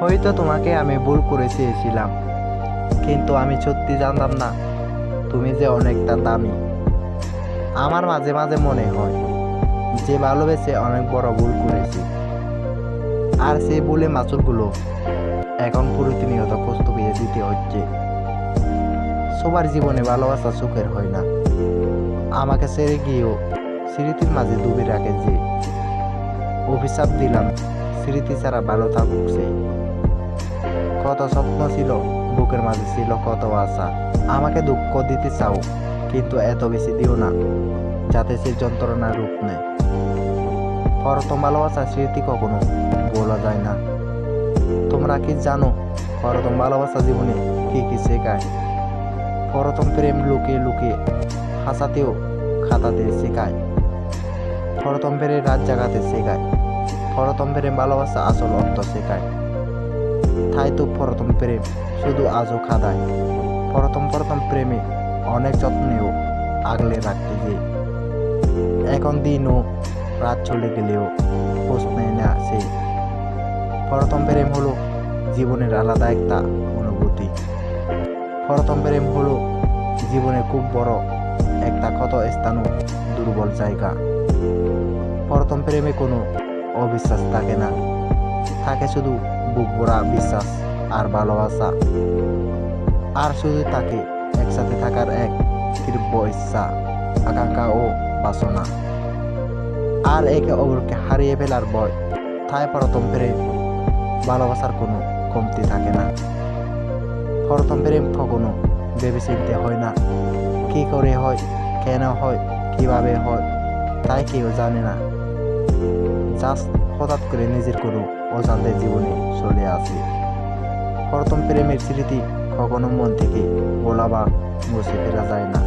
হয়তো তোমাকে আমি ভুল করে চেয়েছিলাম, কিন্তু আমি সত্যি জানতাম না তুমি যে অনেকটা দামি। আমার মাঝে মাঝে মনে হয় যে ভালোবেসে অনেক বড় ভুল করেছি, আর সেই ভুলে মাসুলগুলো এখন প্রতিনিয়ত কষ্ট পেয়ে দিতে হচ্ছে। সবার জীবনে ভালোবাসা সুখের হয় না। আমাকে ছেড়ে গিয়েও স্মৃতির মাঝে ডুবে রাখে যে। অভিশাপ দিলাম স্মৃতি ছাড়া ভালো থাকুক সে। কত স্বপ্ন ছিল বুকের মাঝে, ছিল কত আশা। আমাকে দুঃখ দিতে চাও, কিন্তু এত বেশি দিও না যাতে সে যন্ত্রণার রূপ নেয়। প্রথম ভালোবাসার স্মৃতি কখনো বলা যায় না। তোমরা কি জানো প্রথম ভালোবাসা জীবনে কি কি শেখায়? প্রথম প্রেম লুকিয়ে লুকিয়ে হাসাতেও খাতাতে শেখায়। প্রথম প্রেমে রাত জাগাতে শেখায়। প্রথম প্রেম ভালোবাসা আসল অর্থ শেখায়। তাই তো প্রথম প্রেম শুধু আজও খাদায়। প্রথম প্রেমে অনেক যত্নেও আগলে রাখতে যে। এখন দিন ও রাত চলে গেলেও খোঁজ নেয় না সে। প্রথম প্রেম হলো জীবনের আলাদা একটা অনুভূতি। প্রথম প্রেম হলো জীবনে খুব বড় একটা ক্ষত স্থান ও দুর্বল জায়গা। প্রথম প্রেমে কোনো অবিশ্বাস থাকে না, থাকে শুধু বুক ভরা বিশ্বাস আর ভালোবাসা। আর শুধু তাকে একসাথে থাকার এক তীব্র ইচ্ছা, আকাঙ্ক্ষা ও বাসনা, আর একে অপরকে হারিয়ে ফেলার ভয়। তাই প্রথম প্রেম ভালোবাসার কোনো কমতি থাকে না। প্রথম প্রেম কখনো ভেবে চিনতে হয় না। কি করে হয়, কেন হয়, কিভাবে হয়, তাই কেউ জানে না। জাস্ট হঠাৎ করে নিজের কোনো অজান্তে জীবনে চলে আসে। প্রথম প্রেমের স্মৃতি কখনো মন থেকে বলা বা মুছে ফেলা যায় না।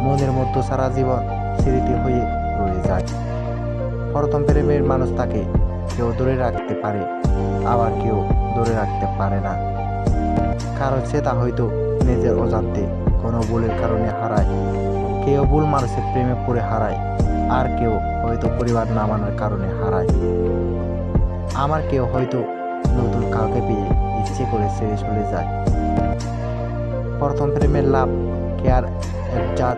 মনের মধ্যে সারা জীবন স্মৃতি হয়ে রয়ে যায়। প্রথম প্রেমের মানুষ তাকে কেউ ধরে রাখতে পারে, আবার কেউ ধরে রাখতে পারে না। কারণ সেটা হয়তো নিজের অজান্তে কোনো ভুলের কারণে হারায়। কেউ ভুল মানুষের প্রেমে পড়ে হারায়, আর কেউ হয়তো পরিবার না মানার কারণে হারায়। আমার কেউ হয়তো নতুন কাউকে পেয়ে ইচ্ছে করে ছেড়ে চলে যায়। প্রথম প্রেমের লাভ, কেয়ার, ইজ্জত,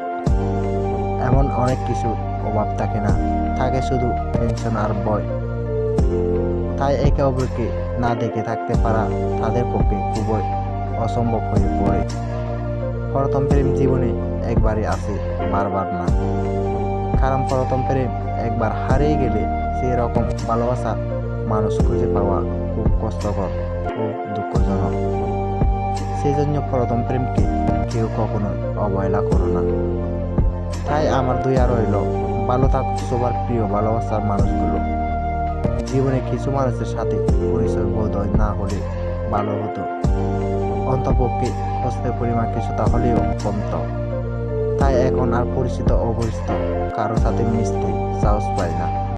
এমন অনেক কিছু অভাব থাকে না, থাকে শুধু টেনশন আর ভয়। তাই একে অপরকে না দেখে থাকতে পারা তাদের পক্ষে খুবই অসম্ভব হয়ে পড়ে। প্রথম প্রেম জীবনে একবারই আসে, বারবার না। কারণ প্রথম প্রেম একবার হারিয়ে গেলে সেই রকম ভালোবাসার মানুষ খুঁজে পাওয়া খুব কষ্টকর ও দুঃখজনক। সেই জন্য প্রথম প্রেমকে কেউ কখনো অবহেলা করো না। তাই আমার দয়া রইল, ভালো থাকুক সবার প্রিয় ভালোবাসার মানুষগুলো। জীবনে কিছু মানুষের সাথে পরিচয় বোধ না হলে ভালো হতো, অন্তপক্ষে কষ্টের পরিমাণ কিছুটা হলেও কমত। তাই এখন আর পরিচিত অপরিচিত কারোর সাথে মিশতে সাহস পাই না।